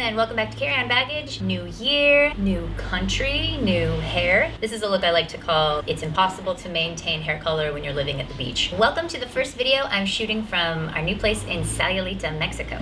and welcome back to Carry On Baggage. New year, new country, new hair. This is a look I like to call, it's impossible to maintain hair color when you're living at the beach. Welcome to the first video I'm shooting from our new place in Sayulita, Mexico.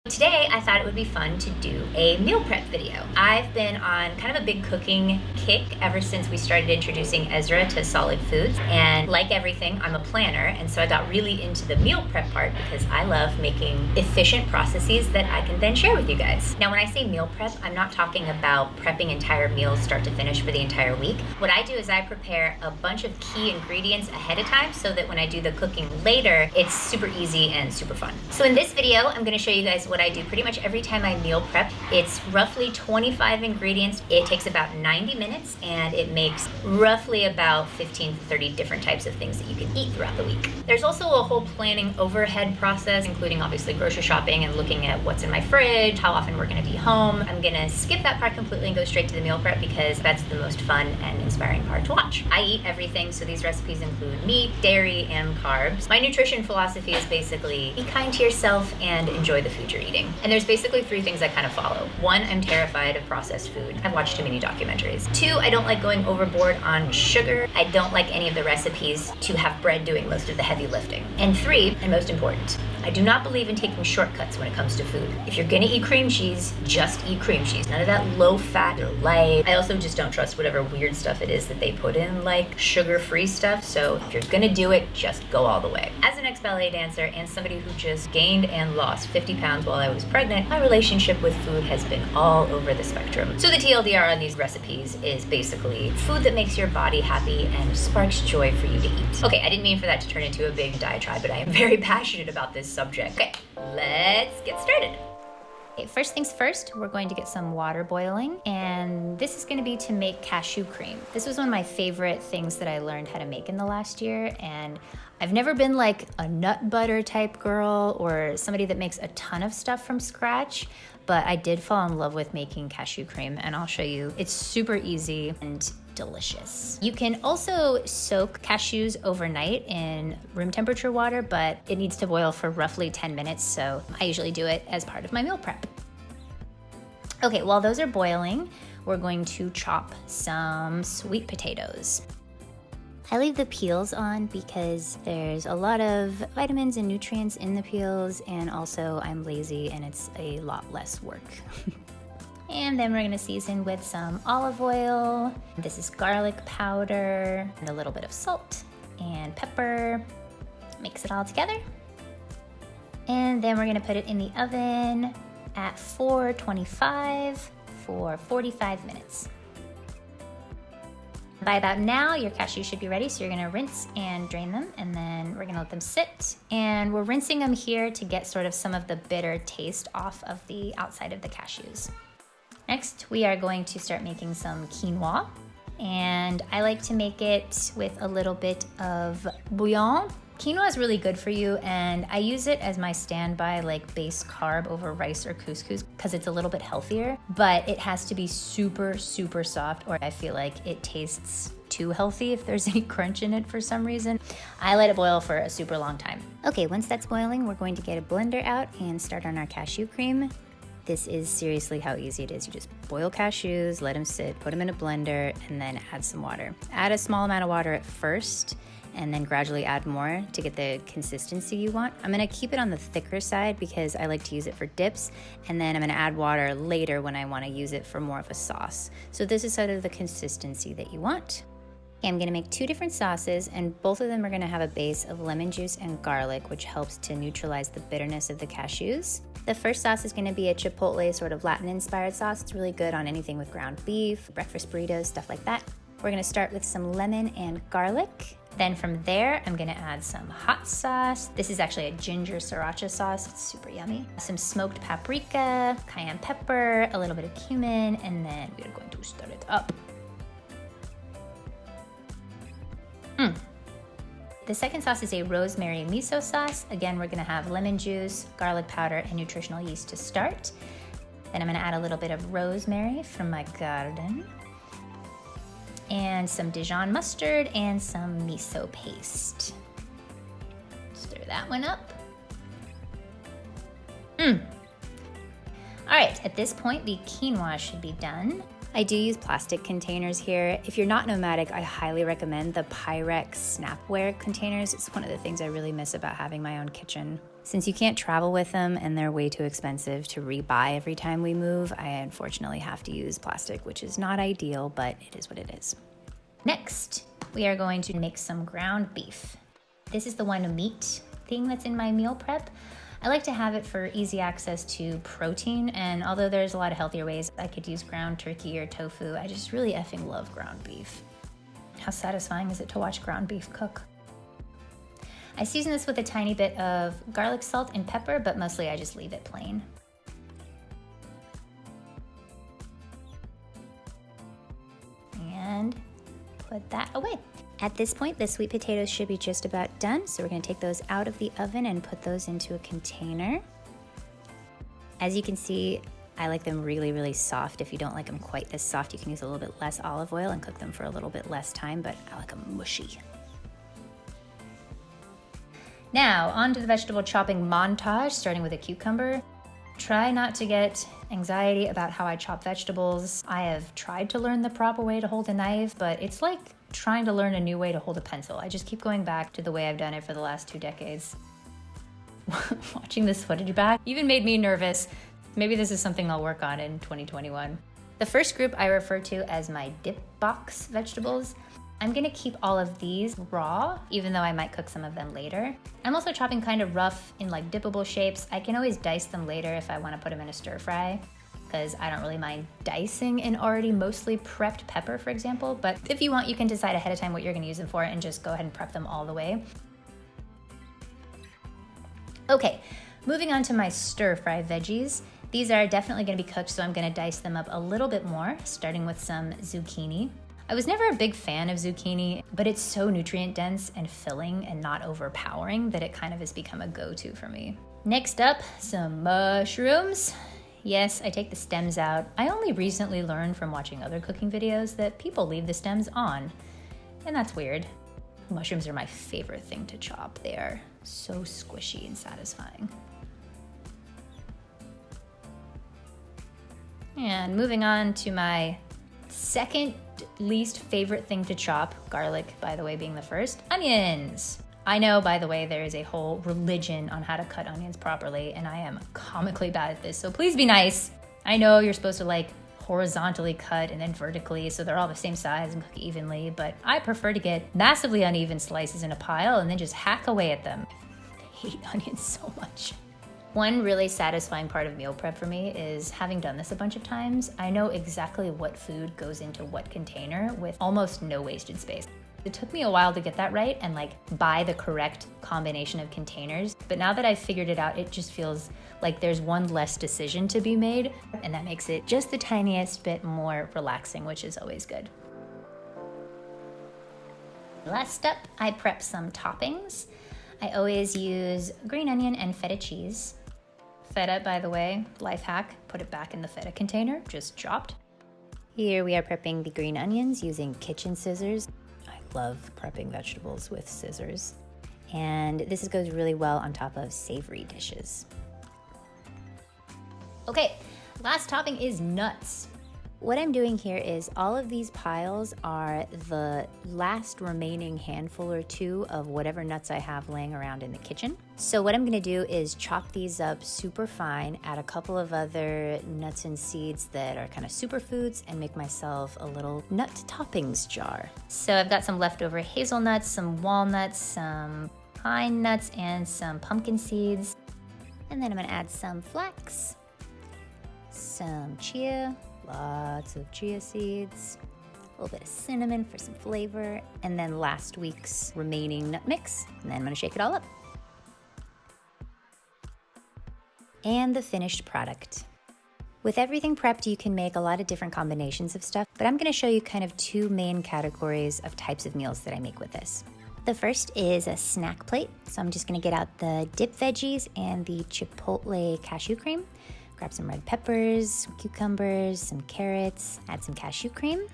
Today, I thought it would be fun to do a meal prep video. I've been on kind of a big cooking kick ever since we started introducing Ezra to solid foods. And like everything, I'm a planner. And so I got really into the meal prep part because I love making efficient processes that I can then share with you guys. Now, when I say meal prep, I'm not talking about prepping entire meals start to finish for the entire week. What I do is I prepare a bunch of key ingredients ahead of time so that when I do the cooking later, it's super easy and super fun. So in this video, I'm gonna show you guys what I do pretty much every time I meal prep. It's roughly 25 ingredients. It takes about 90 minutes and it makes roughly about 15 to 30 different types of things that you can eat throughout the week. There's also a whole planning overhead process, including obviously grocery shopping and looking at what's in my fridge, how often we're gonna be home. I'm gonna skip that part completely and go straight to the meal prep because that's the most fun and inspiring part to watch. I eat everything, so these recipes include meat, dairy, and carbs. My nutrition philosophy is basically be kind to yourself and enjoy the food you're eating. And there's basically three things I kind of follow. One, I'm terrified of processed food. I've watched too many documentaries. Two, I don't like going overboard on sugar. I don't like any of the recipes to have bread doing most of the heavy lifting. And three, and most important, I do not believe in taking shortcuts when it comes to food. If you're gonna eat cream cheese, just eat cream cheese. None of that low fat or light. I also just don't trust whatever weird stuff it is that they put in, like sugar-free stuff. So if you're gonna do it, just go all the way. As an ex-ballet dancer and somebody who just gained and lost 50 pounds while I was pregnant, my relationship with food has been all over the spectrum. So the TLDR on these recipes is basically food that makes your body happy and sparks joy for you to eat. Okay, I didn't mean for that to turn into a big diatribe, but I am very passionate about this subject. Okay, let's get started. Okay, first things first, we're going to get some water boiling, and this is going to be to make cashew cream. This was one of my favorite things that I learned how to make in the last year, and I've never been like a nut butter type girl or somebody that makes a ton of stuff from scratch, but I did fall in love with making cashew cream, and I'll show you. It's super easy and delicious. You can also soak cashews overnight in room temperature water, but it needs to boil for roughly 10 minutes, so I usually do it as part of my meal prep. Okay, while those are boiling, we're going to chop some sweet potatoes. I leave the peels on because there's a lot of vitamins and nutrients in the peels, and also I'm lazy and it's a lot less work. And then we're gonna season with some olive oil. This is garlic powder and a little bit of salt and pepper. Mix it all together. And then we're gonna put it in the oven at 425 for 45 minutes. By about now, your cashews should be ready, so you're gonna rinse and drain them, and then we're gonna let them sit. And we're rinsing them here to get sort of some of the bitter taste off of the outside of the cashews. Next, we are going to start making some quinoa, and I like to make it with a little bit of bouillon. Quinoa is really good for you, and I use it as my standby like base carb over rice or couscous because it's a little bit healthier, but it has to be super, super soft, or I feel like it tastes too healthy if there's any crunch in it for some reason. I let it boil for a super long time. Okay, once that's boiling, we're going to get a blender out and start on our cashew cream. This is seriously how easy it is. You just boil cashews, let them sit, put them in a blender, and then add some water. Add a small amount of water at first, and then gradually add more to get the consistency you want. I'm gonna keep it on the thicker side because I like to use it for dips, and then I'm gonna add water later when I wanna use it for more of a sauce. So this is sort of the consistency that you want. Okay, I'm gonna make two different sauces, and both of them are gonna have a base of lemon juice and garlic, which helps to neutralize the bitterness of the cashews. The first sauce is gonna be a chipotle sort of Latin-inspired sauce. It's really good on anything with ground beef, breakfast burritos, stuff like that. We're gonna start with some lemon and garlic. Then from there, I'm gonna add some hot sauce. This is actually a ginger sriracha sauce. It's super yummy. Some smoked paprika, cayenne pepper, a little bit of cumin, and then we're going to stir it up. The second sauce is a rosemary miso sauce. Again, we're gonna have lemon juice, garlic powder, and nutritional yeast to start. Then I'm gonna add a little bit of rosemary from my garden, and some Dijon mustard and some miso paste. Stir that one up. All right, at this point, the quinoa should be done. I do use plastic containers here. If you're not nomadic, I highly recommend the Pyrex Snapware containers. It's one of the things I really miss about having my own kitchen. Since you can't travel with them and they're way too expensive to rebuy every time we move, I unfortunately have to use plastic, which is not ideal, but it is what it is. Next, we are going to make some ground beef. This is the one meat thing that's in my meal prep. I like to have it for easy access to protein, and although there's a lot of healthier ways, I could use ground turkey or tofu. I just really effing love ground beef. How satisfying is it to watch ground beef cook? I season this with a tiny bit of garlic, salt, and pepper, but mostly I just leave it plain. And put that away. At this point, the sweet potatoes should be just about done, so we're gonna take those out of the oven and put those into a container. As you can see, I like them really, really soft. If you don't like them quite this soft, you can use a little bit less olive oil and cook them for a little bit less time, but I like them mushy. Now, on to the vegetable chopping montage, starting with a cucumber. Try not to get anxiety about how I chop vegetables. I have tried to learn the proper way to hold a knife, but it's like trying to learn a new way to hold a pencil. I just keep going back to the way I've done it for the last 2 decades. Watching this footage back even made me nervous. Maybe this is something I'll work on in 2021. The first group I refer to as my dip box vegetables. I'm gonna keep all of these raw, even though I might cook some of them later. I'm also chopping kind of rough in like dippable shapes. I can always dice them later if I wanna put them in a stir fry, because I don't really mind dicing an already mostly prepped pepper, for example. But if you want, you can decide ahead of time what you're gonna use them for and just go ahead and prep them all the way. Okay, moving on to my stir fry veggies. These are definitely gonna be cooked, so I'm gonna dice them up a little bit more, starting with some zucchini. I was never a big fan of zucchini, but it's so nutrient dense and filling and not overpowering that it kind of has become a go-to for me. Next up, some mushrooms. Yes, I take the stems out. I only recently learned from watching other cooking videos that people leave the stems on, and that's weird. Mushrooms are my favorite thing to chop. They are so squishy and satisfying. And moving on to my second least favorite thing to chop, garlic, by the way, being the first, onions. I know, by the way, there is a whole religion on how to cut onions properly, and I am comically bad at this, so please be nice. I know you're supposed to like horizontally cut and then vertically so they're all the same size and cook evenly, but I prefer to get massively uneven slices in a pile and then just hack away at them. I hate onions so much. One really satisfying part of meal prep for me is having done this a bunch of times, I know exactly what food goes into what container with almost no wasted space. It took me a while to get that right and like buy the correct combination of containers, but now that I've figured it out, it just feels like there's one less decision to be made, and that makes it just the tiniest bit more relaxing, which is always good. Last up, I prep some toppings. I always use green onion and feta cheese. Feta, by the way, life hack, put it back in the feta container, just chopped. Here we are prepping the green onions using kitchen scissors. I love prepping vegetables with scissors. And this goes really well on top of savory dishes. Okay, last topping is nuts. What I'm doing here is all of these piles are the last remaining handful or two of whatever nuts I have laying around in the kitchen. So what I'm gonna do is chop these up super fine, add a couple of other nuts and seeds that are kind of superfoods, and make myself a little nut toppings jar. So I've got some leftover hazelnuts, some walnuts, some pine nuts, and some pumpkin seeds. And then I'm gonna add some flax, some chia, lots of chia seeds, a little bit of cinnamon for some flavor, and then last week's remaining nut mix, and then I'm gonna shake it all up. And the finished product. With everything prepped, you can make a lot of different combinations of stuff, but I'm gonna show you kind of 2 main categories of types of meals that I make with this. The first is a snack plate, so I'm just gonna get out the dip veggies and the chipotle cashew cream. Grab some red peppers, some cucumbers, some carrots, add some cashew cream,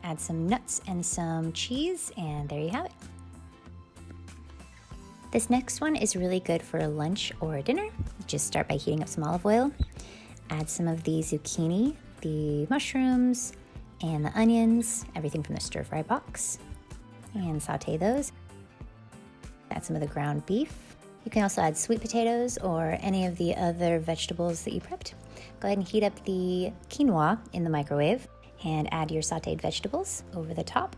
add some nuts and some cheese, and there you have it. This next one is really good for a lunch or a dinner. Just start by heating up some olive oil. Add some of the zucchini, the mushrooms, and the onions, everything from the stir fry box, and saute those. Add some of the ground beef. You can also add sweet potatoes or any of the other vegetables that you prepped. Go ahead and heat up the quinoa in the microwave and add your sauteed vegetables over the top.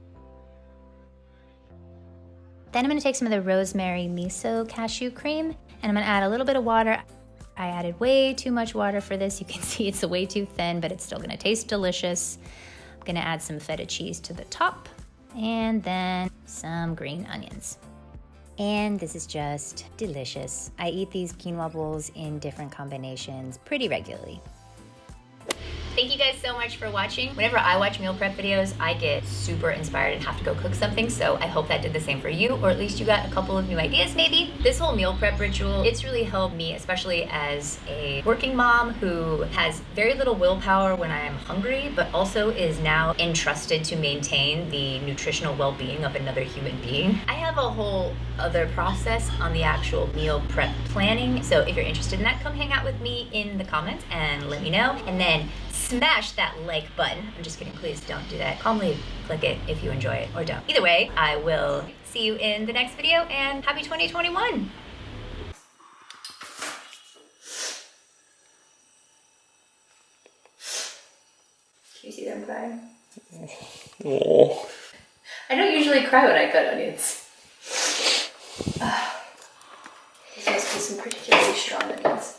Then I'm gonna take some of the rosemary miso cashew cream and I'm gonna add a little bit of water. I added way too much water for this. You can see it's way too thin, but it's still gonna taste delicious. I'm gonna add some feta cheese to the top and then some green onions. And this is just delicious. I eat these quinoa bowls in different combinations pretty regularly. Thank you guys so much for watching. Whenever I watch meal prep videos, I get super inspired and have to go cook something, so I hope that did the same for you, or at least you got a couple of new ideas maybe. This whole meal prep ritual, it's really helped me, especially as a working mom who has very little willpower when I am hungry, but also is now entrusted to maintain the nutritional well-being of another human being. I have a whole other process on the actual meal prep planning, so if you're interested in that, come hang out with me in the comments and let me know. And then smash that like button. I'm just kidding, please don't do that. Calmly click it if you enjoy it, or don't. Either way, I will see you in the next video, and happy 2021. Can you see them crying? Oh. I don't usually cry when I cut onions. These must be some particularly strong onions.